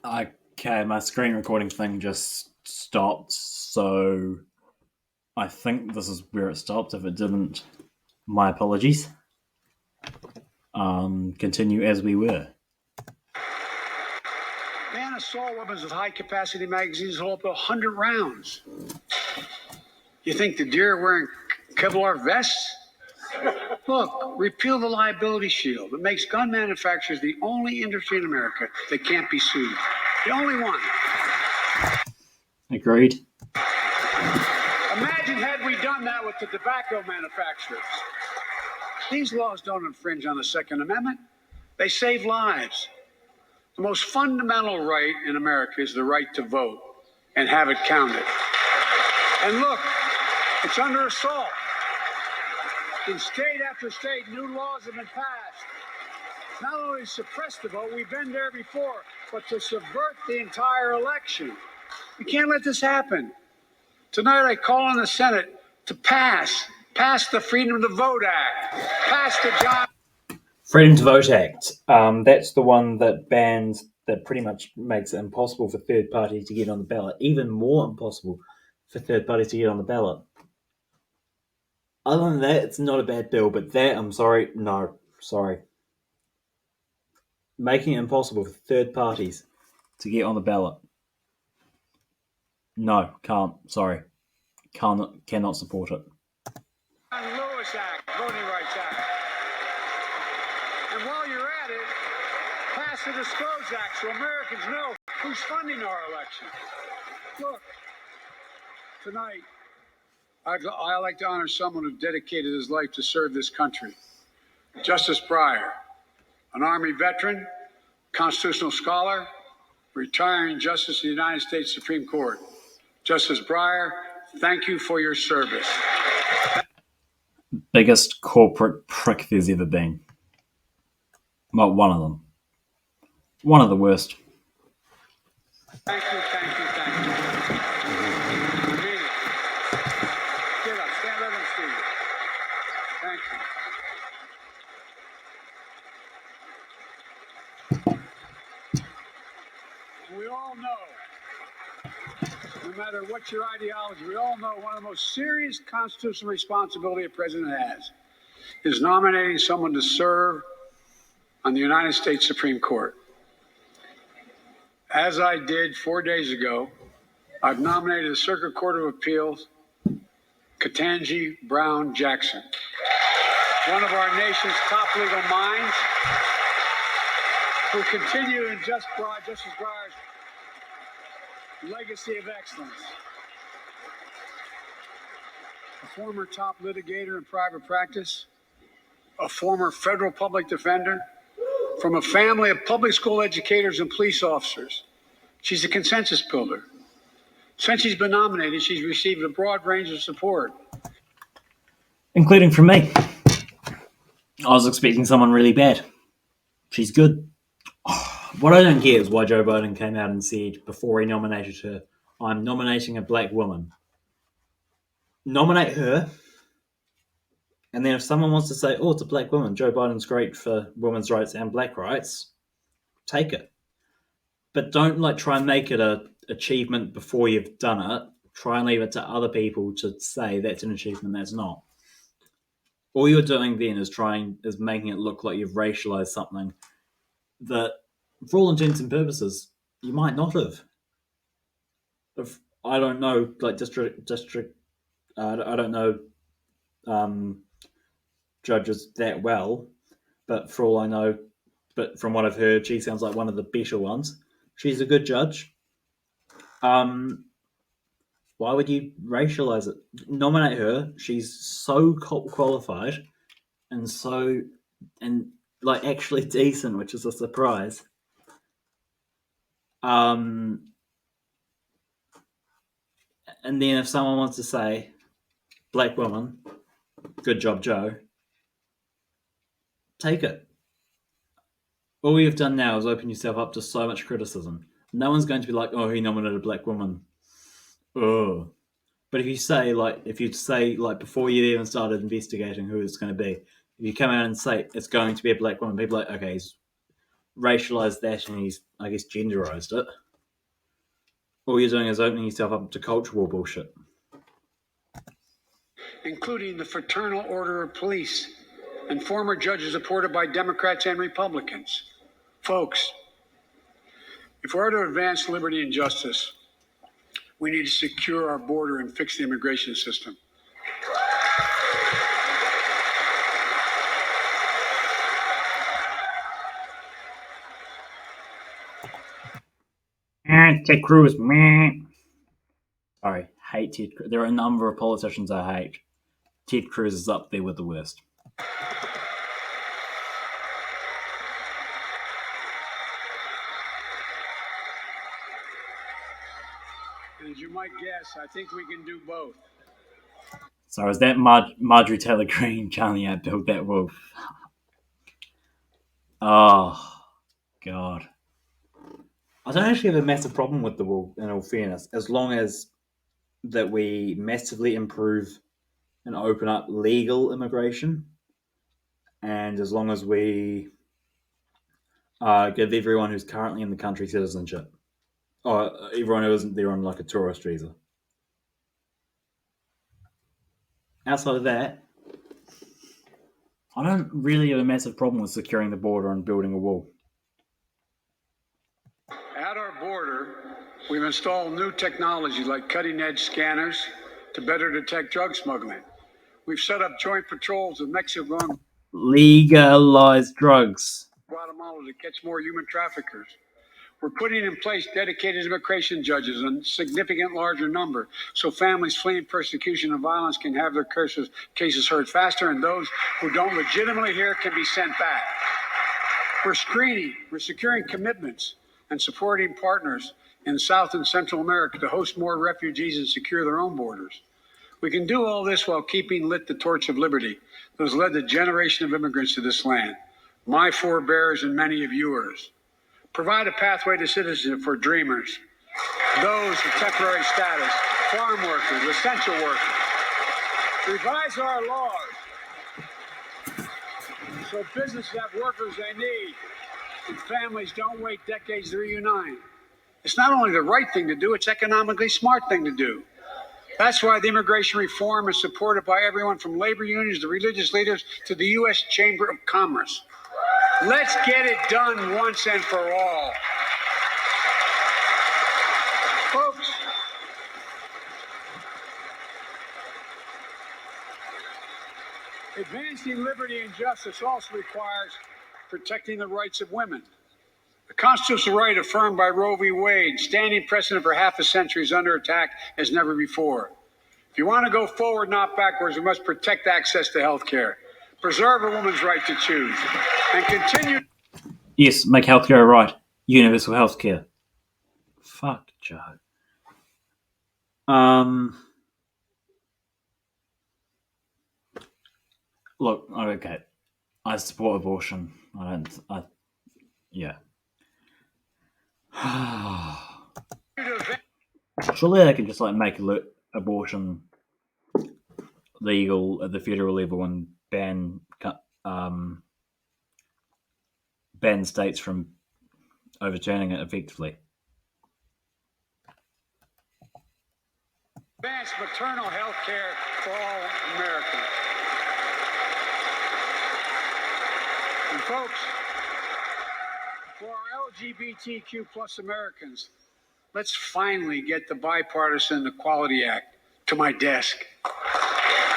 Okay, my screen recording thing just stopped, so I think this is where it stopped. If it didn't, my apologies. Continue as we were. Ban assault weapons with high-capacity magazines hold up to 100 rounds. You think the deer are wearing Kevlar vests? Look, repeal the liability shield. It makes gun manufacturers the only industry in America that can't be sued. The only one. Agreed. Imagine had we done that with the tobacco manufacturers. These laws don't infringe on the Second Amendment. They save lives. The most fundamental right in America is the right to vote and have it counted. And look, it's under assault. In state after state, new laws have been passed. Not only to suppress the vote, we've been there before, but to subvert the entire election. We can't let this happen. Tonight, I call on the Senate to pass the Freedom to Vote Act, pass the John. Freedom to Vote Act. That's the one that bans, that pretty much makes it impossible for third parties to get on the ballot. Even more impossible for third parties to get on the ballot. Other than that, it's not a bad bill, but that, I'm sorry, no, sorry. Making it impossible for third parties to get on the ballot. No, can't, sorry. Cannot support it. Lewis Act, Voting Rights Act. And while you're at it, pass the Disclose Act so Americans know who's funding our election. Look, tonight, I like to honor someone who dedicated his life to serve this country. Justice Breyer, an Army veteran, constitutional scholar, retiring Justice of the United States Supreme Court. Justice Breyer, thank you for your service. Biggest corporate prick there's ever been. Well, one of them. One of the worst. Thank you, thank you, thank you. Mean it. Get up, stand up and see you. Thank you. We all know, no matter what your ideology, we all know one of the most serious constitutional responsibility a president has is nominating someone to serve on the United States Supreme Court. As I did 4 days ago, I've nominated the Circuit Court of Appeals, Ketanji Brown Jackson, one of our nation's top legal minds, who continue in Justice Breyer's legacy of excellence. A former top litigator in private practice, a former federal public defender, from a family of public school educators and police officers. She's a consensus builder. Since she's been nominated, she's received a broad range of support, including from me. I was expecting someone really bad. She's good. What I don't get is why Joe Biden came out and said before he nominated her, I'm nominating a black woman. Nominate her, and then if someone wants to say, oh, it's a black woman, Joe Biden's great for women's rights and black rights, take it. But don't try and make it a achievement before you've done it. Try and leave it to other people to say that's an achievement, that's not. All you're doing then is making it look like you've racialized something that, for all intents and purposes, you might not have. If I don't know, I don't know judges that well, but for all I know, but from what I've heard, she sounds like one of the better ones. She's a good judge. Why would you racialize it? Nominate her. She's so qualified and actually decent, which is a surprise. And then if someone wants to say, black woman, good job, Joe, take it. All you've done now is open yourself up to so much criticism. No one's going to be like, oh, he nominated a black woman. Oh. But if you say, before you even started investigating who it's going to be, if you come out and say it's going to be a black woman, people are like, okay, racialized that and he's, I guess, genderized it. All you're doing is opening yourself up to culture war bullshit. Including the Fraternal Order of Police and former judges supported by Democrats and Republicans. Folks, if we're to advance liberty and justice, we need to secure our border and fix the immigration system. Ted Cruz, man. Sorry, hate Ted Cruz. There are a number of politicians I hate. Ted Cruz is up there with the worst. And as you might guess, I think we can do both. So is that Marjorie Taylor Greene chanting out "Build That Wolf"? Oh, God. I don't actually have a massive problem with the wolf, in all fairness, as long as that we massively improve and open up legal immigration, and as long as we give everyone who's currently in the country citizenship, or everyone who isn't there on like a tourist visa. Outside of that, I don't really have a massive problem with securing the border and building a wall. At our border, we've installed new technology like cutting-edge scanners to better detect drug smuggling. We've set up joint patrols with Mexico and Legalize drugs. Guatemala to catch more human traffickers. We're putting in place dedicated immigration judges in a significant larger number so families fleeing persecution and violence can have their cases heard faster and those who don't legitimately hear can be sent back. We're screening, we're securing commitments and supporting partners in South and Central America to host more refugees and secure their own borders. We can do all this while keeping lit the torch of liberty that has led a generation of immigrants to this land, my forebears and many of yours. Provide a pathway to citizenship for dreamers, those with temporary status, farm workers, essential workers. Revise our laws so businesses have workers they need and families don't wait decades to reunite. It's not only the right thing to do, it's economically smart thing to do. That's why the immigration reform is supported by everyone from labor unions to religious leaders to the U.S. Chamber of Commerce. Let's get it done once and for all. Folks, advancing liberty and justice also requires protecting the rights of women. The constitutional right affirmed by Roe v. Wade, standing precedent for half a century, is under attack as never before. If you want to go forward, not backwards, we must protect access to health care, preserve a woman's right to choose, and continue. Yes, make healthcare a right. Universal healthcare. Fuck, Joe. Look, okay. I support abortion. Yeah. Surely they can just like make abortion legal at the federal level and ban states from overturning it effectively. Advance maternal health care for all Americans. And folks, for our LGBTQ plus Americans, let's finally get the Bipartisan Equality Act to my desk.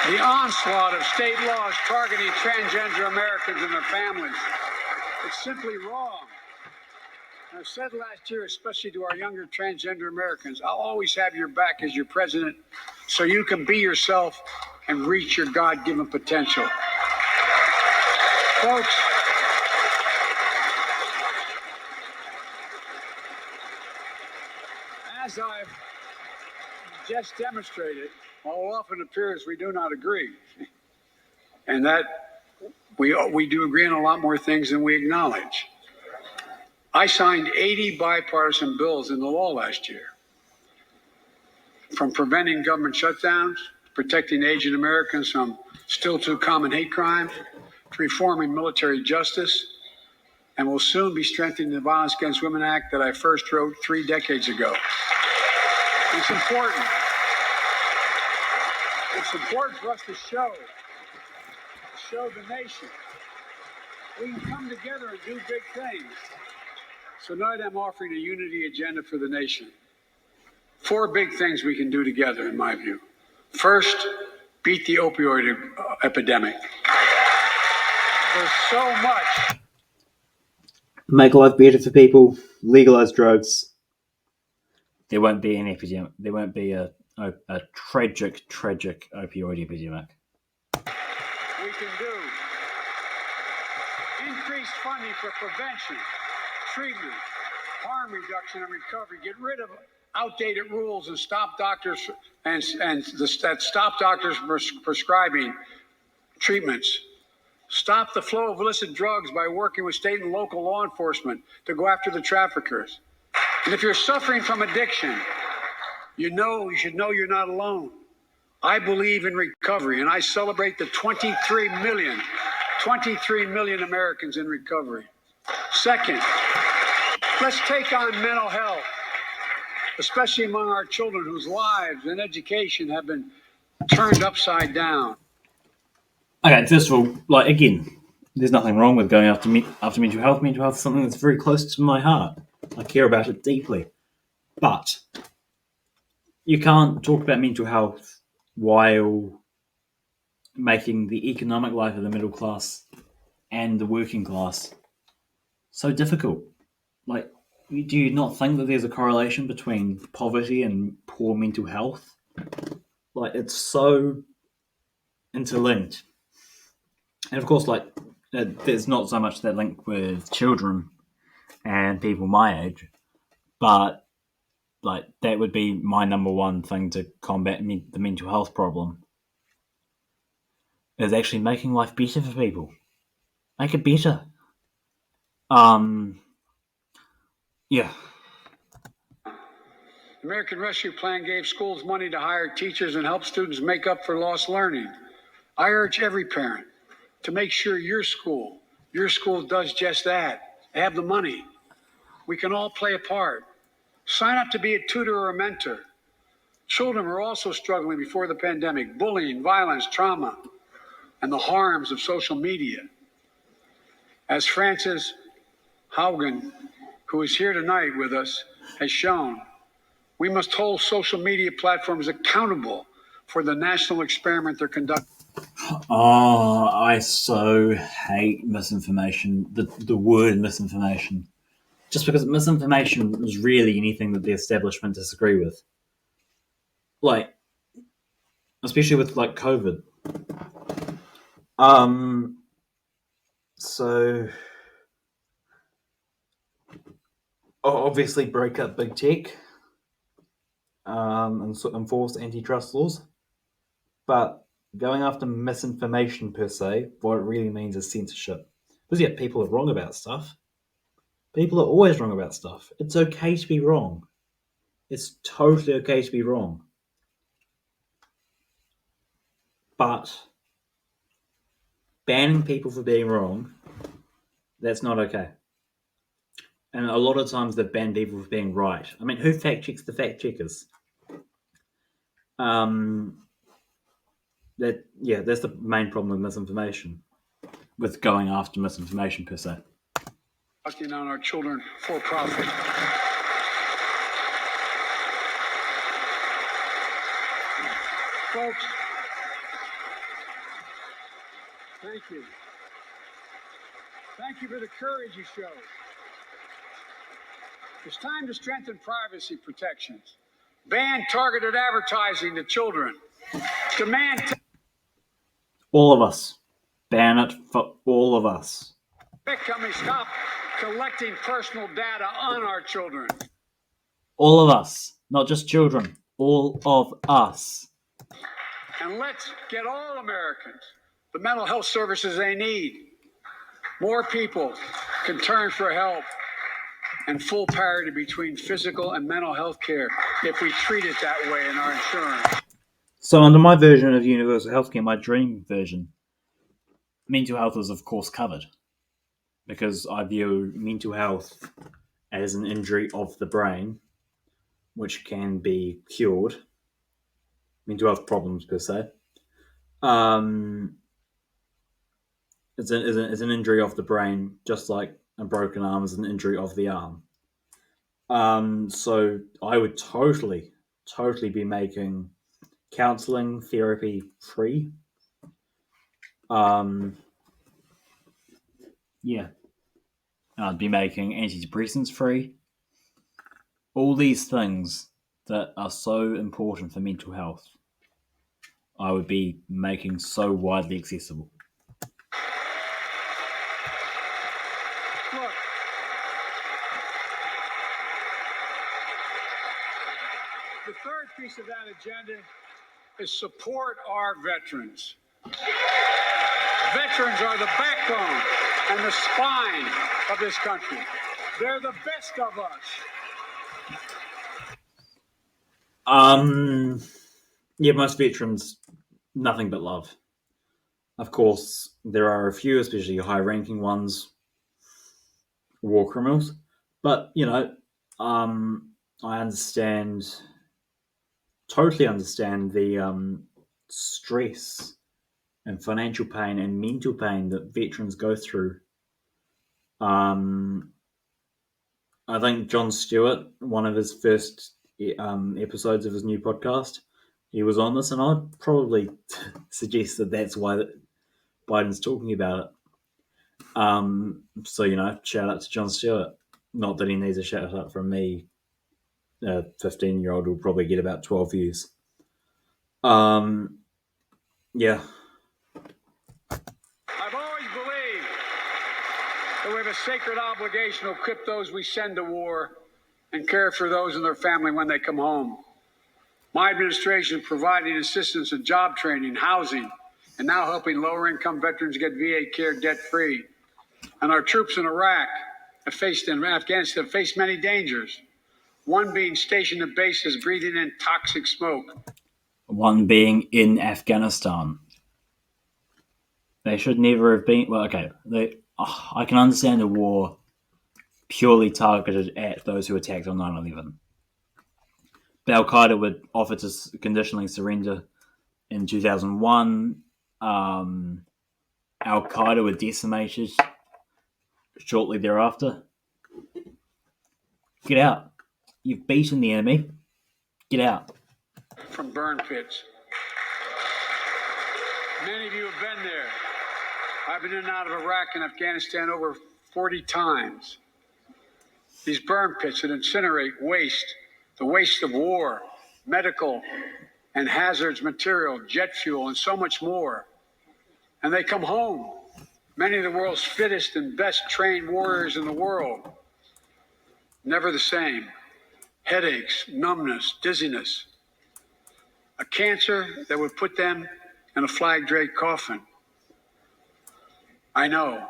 The onslaught of state laws targeting transgender Americans and their families. It's simply wrong. And I've said last year, especially to our younger transgender Americans, I'll always have your back as your president so you can be yourself and reach your God-given potential. Folks, as I've just demonstrated, all often appears we do not agree. And that we do agree on a lot more things than we acknowledge. I signed 80 bipartisan bills into law last year. From preventing government shutdowns, protecting Asian Americans from still too common hate crimes, to reforming military justice, and will soon be strengthening the Violence Against Women Act that I first wrote 3 decades ago. It's important. It's important for us to show the nation we can come together and do big things. So tonight I'm offering a unity agenda for the nation. 4 big things we can do together, in my view. First, beat the opioid epidemic. There's so much. Make life better for people. Legalize drugs. There won't be an epidemic. There won't be a tragic opioid epidemic. We can do increased funding for prevention, treatment, harm reduction, and recovery. Get rid of outdated rules and stop doctors stop doctors from prescribing treatments. Stop the flow of illicit drugs by working with state and local law enforcement to go after the traffickers. And if you're suffering from addiction, you should know you're not alone. I believe in recovery, and I celebrate the 23 million Americans in recovery. Second, let's take on mental health, especially among our children whose lives and education have been turned upside down. Okay, first of all, again, there's nothing wrong with going after mental health. Mental health is something that's very close to my heart. I care about it deeply. But you can't talk about mental health while making the economic life of the middle class and the working class so difficult. Do you not think that there's a correlation between poverty and poor mental health? It's so interlinked. And of course, there's not so much that link with children and people my age, but that would be my number one thing to combat the mental health problem, is actually making life better for people. Make it better. Yeah. The American Rescue Plan gave schools money to hire teachers and help students make up for lost learning. I urge every parent to make sure your school does just that. Have the money. We can all play a part. Sign up to be a tutor or a mentor. Children were also struggling before the pandemic: bullying, violence, trauma, and the harms of social media. As Frances Haugen, who is here tonight with us, has shown, we must hold social media platforms accountable for the national experiment they're conducting. Oh, I so hate misinformation. The word misinformation. Just because misinformation is really anything that the establishment disagree with. Especially with COVID. So obviously break up big tech, and enforce antitrust laws. But going after misinformation per se, what it really means is censorship. Because people are wrong about stuff. People are always wrong about stuff. It's okay to be wrong. It's totally okay to be wrong. But banning people for being wrong, that's not okay. And a lot of times they've banned people for being right. I mean, who fact checks the fact checkers? That's the main problem with misinformation, with going after misinformation per se. On our children for profit. Folks, thank you. Thank you for the courage you showed. It's time to strengthen privacy protections. Ban targeted advertising to children. Demand all of us. Ban it for all of us. Tech companies stop collecting personal data on our children. All of us, not just children. All of us. And let's get all Americans the mental health services they need. More people can turn for help and full parity between physical and mental health care if we treat it that way in our insurance. So under my version of universal healthcare, my dream version, mental health is of course covered. because I view mental health as an injury of the brain, which can be cured. Mental health problems per se. It's an injury of the brain, just like a broken arm is an injury of the arm. So I would totally be making counseling, therapy free. Yeah. I'd be making antidepressants free. All these things that are so important for mental health, I would be making so widely accessible. Look, the third piece of that agenda is support our veterans. Veterans are the backbone and the spine of this country. They're the best of us. Yeah, most veterans, nothing but love. Of course, there are a few, especially high-ranking ones, war criminals. But I totally understand the stress and financial pain and mental pain that veterans go through. I think Jon Stewart, one of his first episodes of his new podcast, he was on this, and I'd probably suggest that that's why Biden's talking about it. So, shout out to Jon Stewart. Not that he needs a shout out from me. A 15-year-old will probably get about 12 views. Yeah. I've always believed that we have a sacred obligation to equip those we send to war and care for those and their family when they come home. My administration is providing assistance in job training, housing, and now helping lower-income veterans get VA care debt-free. And our troops in Iraq and Afghanistan have faced many dangers. One being stationed at bases breathing in toxic smoke. One being in Afghanistan. They should never have been. Well, okay. I can understand a war purely targeted at those who attacked on 9/11. But Al Qaeda would offer to conditionally surrender in 2001. Al Qaeda were decimated shortly thereafter. Get out. You've beaten the enemy. Get out. From burn pits. Many of you have been there. I've been in and out of Iraq and Afghanistan over 40 times. These burn pits that incinerate waste, the waste of war, medical and hazardous material, jet fuel, and so much more. And they come home. Many of the world's fittest and best trained warriors in the world. Never the same. Headaches, numbness, dizziness. A cancer that would put them in a flag draped coffin. I know.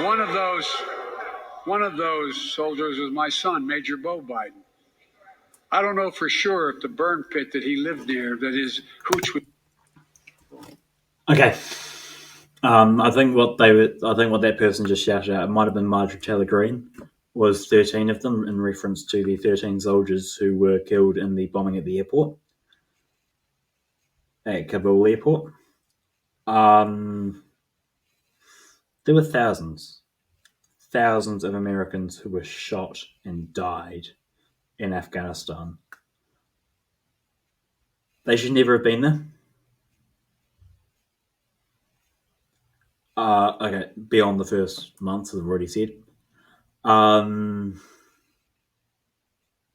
One of those soldiers was my son, Major Bo Biden. I don't know for sure if the burn pit that he lived near, that his hooch would. Okay. I think what that person just shouted out, it might have been Marjorie Taylor Greene, was 13 of them in reference to the 13 soldiers who were killed in the bombing at the airport, at Kabul airport. There were thousands of Americans who were shot and died in Afghanistan. They should never have been there. Okay, beyond the first month, as I've already said.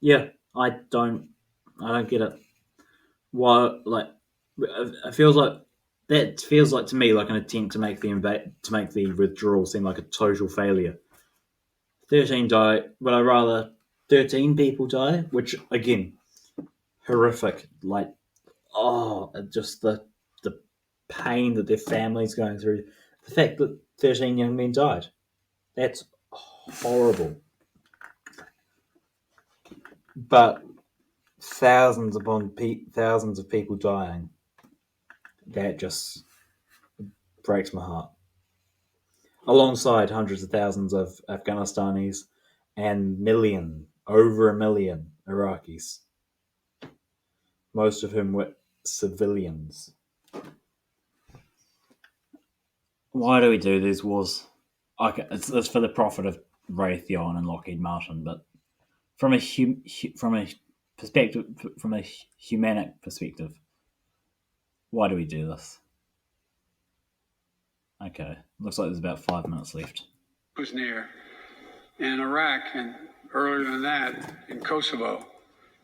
Yeah, I don't get it. Why? Like, it feels like to me like an attempt to make the withdrawal seem like a total failure. 13 die. Would I rather 13 people die? Which again, horrific. Like, just the pain that their families going through. The fact that 13 young men died. That's horrible. But thousands upon thousands of people dying. That just breaks my heart. Alongside hundreds of thousands of Afghanistanis and over a million Iraqis, most of whom were civilians. Why do we do these wars? Okay, it's for the profit of Raytheon and Lockheed Martin, but from a humanic perspective, why do we do this? Okay, looks like there's about 5 minutes left. Was near in Iraq, and earlier than that in Kosovo,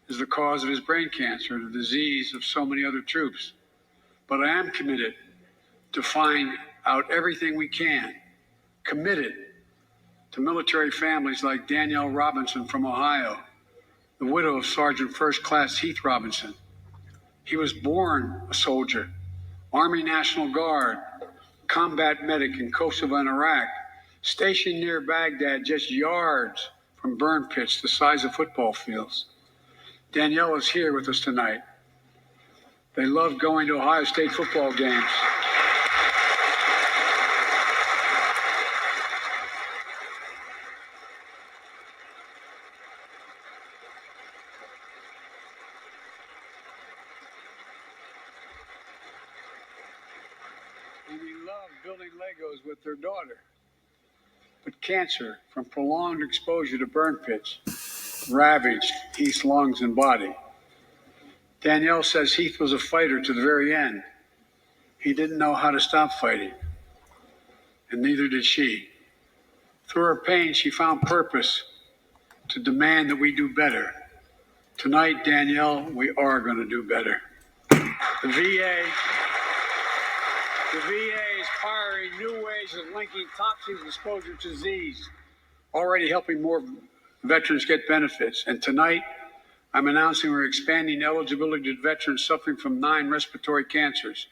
is the cause of his brain cancer, the disease of so many other troops. But I am committed to find out everything we can, committed to military families like Danielle Robinson from Ohio, the widow of Sergeant First Class Heath Robinson. He was born a soldier, Army National Guard, combat medic in Kosovo and Iraq, stationed near Baghdad, just yards from burn pits the size of football fields. Danielle is here with us tonight. They love going to Ohio State football games. And they love building Legos with their daughter. But cancer from prolonged exposure to burn pits ravaged Heath's lungs and body. Danielle says Heath was a fighter to the very end. He didn't know how to stop fighting, and neither did she. Through her pain, she found purpose to demand that we do better. Tonight, Danielle, we are going to do better. The VA is pioneering new ways of linking toxin exposure to disease, already helping more veterans get benefits. And tonight, I'm announcing we're expanding eligibility to veterans suffering from 9 respiratory cancers.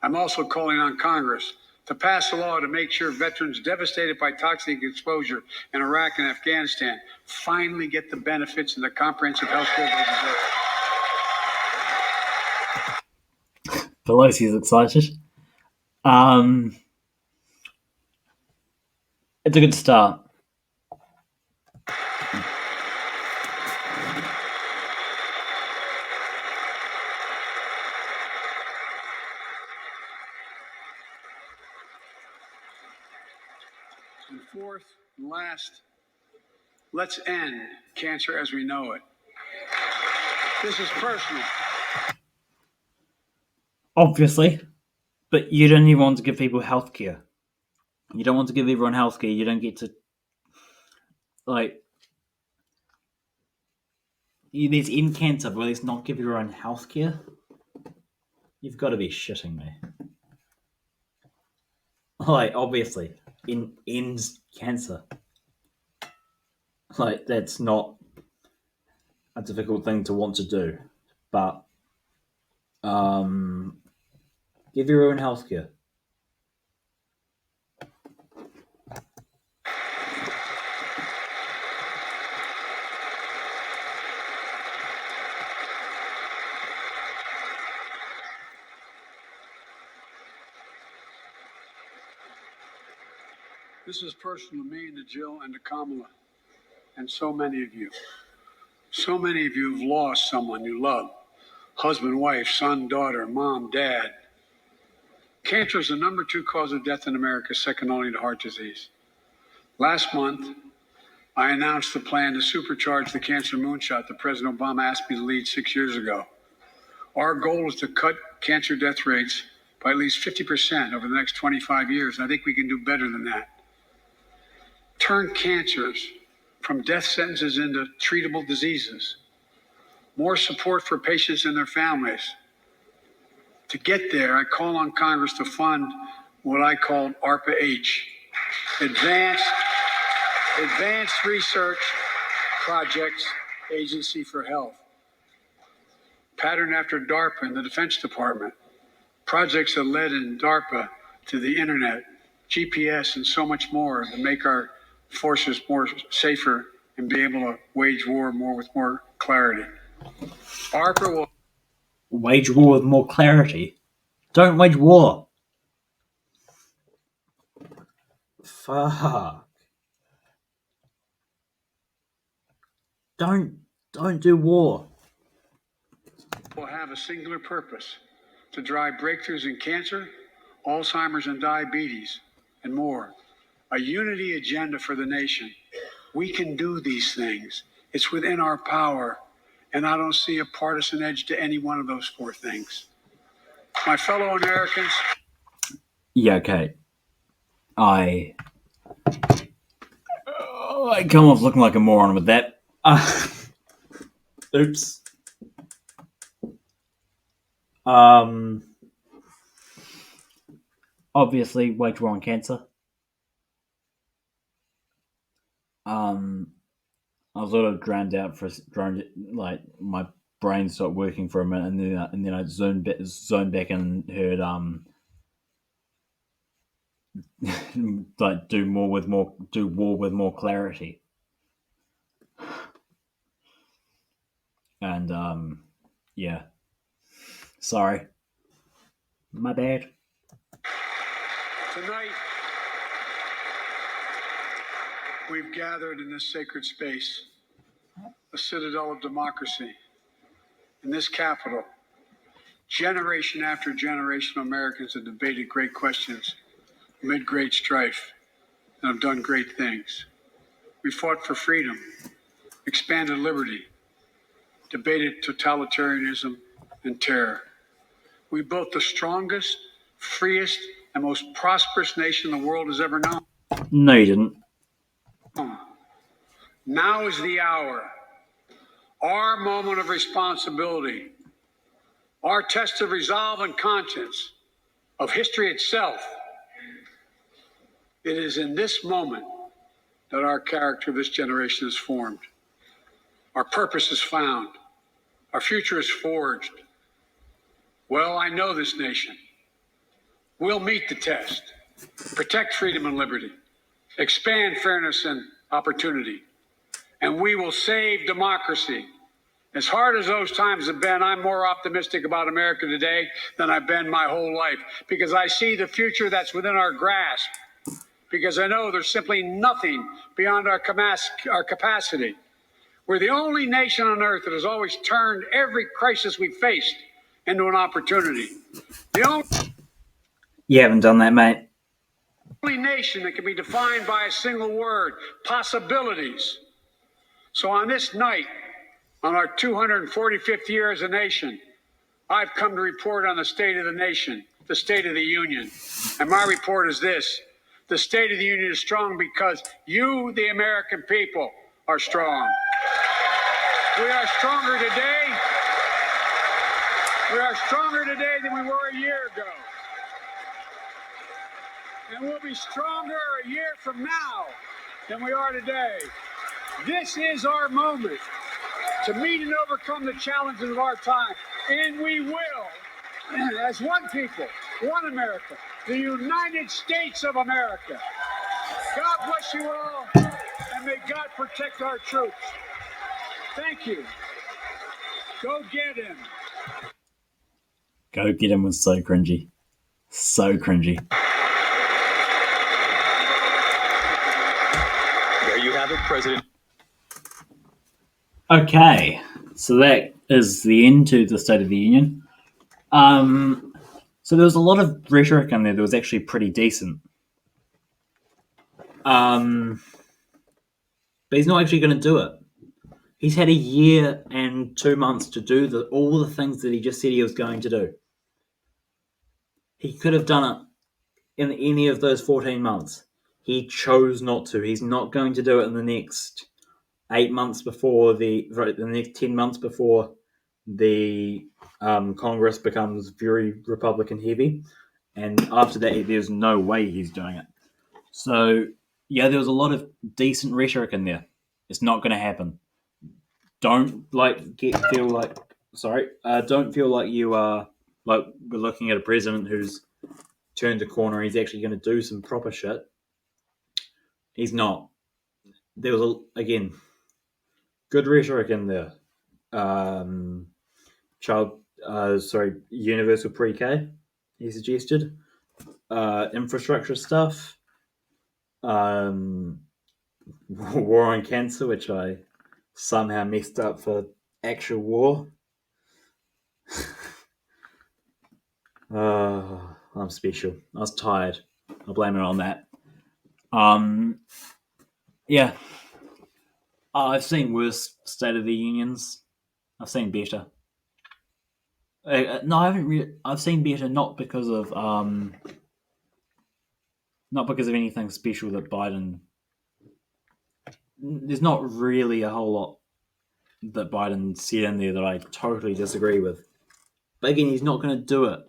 I'm also calling on Congress to pass a law to make sure veterans devastated by toxic exposure in Iraq and Afghanistan finally get the benefits and the comprehensive health care they deserve. Pelosi's excited. It's a good start. And fourth and last, let's end cancer as we know it. This is personal. Obviously, but you don't even want to give people health care. You don't want to give everyone health care. You don't get to, there's in cancer, but let's not give everyone health care. You've got to be shitting me. Obviously, ends cancer. That's not a difficult thing to want to do, but give everyone health care. This is personal to me and to Jill and to Kamala and so many of you. So many of you have lost someone you love. Husband, wife, son, daughter, mom, dad. Cancer is the number 2 cause of death in America, second only to heart disease. Last month, I announced the plan to supercharge the cancer moonshot that President Obama asked me to lead 6 years ago. Our goal is to cut cancer death rates by at least 50% over the next 25 years. And I think we can do better than that. Turn cancers from death sentences into treatable diseases. More support for patients and their families. To get there, I call on Congress to fund what I call ARPA-H, Advanced Research Projects Agency for Health. Patterned after DARPA and the Defense Department. Projects that led in DARPA to the internet, GPS, and so much more to make our forces more safer and be able to wage war with more clarity. ARPA will wage war with more clarity. Don't wage war. Fuck. Don't do war. Will have a singular purpose to drive breakthroughs in cancer, Alzheimer's and diabetes, and more. A unity agenda for the nation. We can do these things. It's within our power, and I don't see a partisan edge to any one of those four things. My fellow Americans. Yeah, okay. I come off looking like a moron with that. Oops. Obviously, wage war on cancer. I was sort of drowned out like my brain stopped working for a minute, and then I zoned back and heard like do war with more clarity, and yeah, sorry, my bad. Tonight, we've gathered in this sacred space, a citadel of democracy, in this capital. Generation after generation of Americans have debated great questions amid great strife and have done great things. We fought for freedom, expanded liberty, debated totalitarianism and terror. We built the strongest, freest, and most prosperous nation the world has ever known. No, you didn't. Now is the hour, our moment of responsibility, our test of resolve and conscience, of history itself. It is in this moment that our character of this generation is formed. Our purpose is found. Our future is forged. Well, I know this nation. We'll meet the test, protect freedom and liberty, expand fairness and opportunity, and we will save democracy. As hard as those times have been, I'm more optimistic about America today than I've been my whole life, because I see the future that's within our grasp, because I know there's simply nothing beyond our capacity. We're the only nation on earth that has always turned every crisis we faced into an opportunity. The only You haven't done that, mate. nation that can be defined by a single word: possibilities. So on this night, on our 245th year as a nation, I've come to report on the state of the nation, the State of the Union. And my report is this: the State of the Union is strong because you, the American people, are strong. We are stronger today. We are stronger today than we were a year ago. And we'll be stronger a year from now than we are today. This is our moment to meet and overcome the challenges of our time. And we will, as one people, one America, the United States of America. God bless you all, and may God protect our troops. Thank you. Go get him. Go get him was so cringy. So cringy. There you have it, President. Okay, so that is the end to the State of the Union. So there was a lot of rhetoric in there that was actually pretty decent. But he's not actually going to do it. He's had a year and 2 months to do all the things that he just said he was going to do. He could have done it in any of those 14 months. He chose not to. He's not going to do it in the next 8 months before the next 10 months before the Congress becomes very Republican heavy. And after that, there's no way he's doing it. So, yeah, there was a lot of decent rhetoric in there. It's not going to happen. Don't feel like you are like we're looking at a president who's turned a corner. He's actually going to do some proper shit. He's not. There was again good rhetoric in there. Universal pre-K. He suggested infrastructure stuff. War on Cancer, which I somehow messed up for actual war. I'm special. I was tired. I'll blame it on that. Yeah. I've seen worse State of the Unions. I've seen better. No, I haven't. I've seen better not because of anything special that Biden. There's not really a whole lot that Biden said in there that I totally disagree with. But again, he's not going to do it.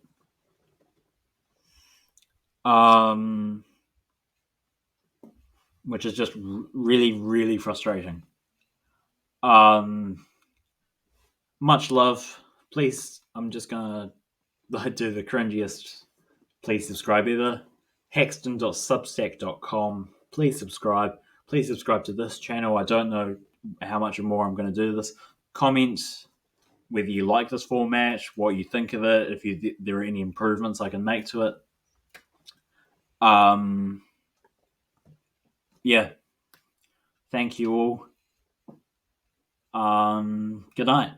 Which is just really, really frustrating. Much love. Please, I'm just gonna do the cringiest. Please subscribe either. Hexton.substack.com. Please subscribe. Please subscribe to this channel. I don't know how much more I'm going to do this. Comment whether you like this format, what you think of it, if there are any improvements I can make to it. Yeah. Thank you all. Good night.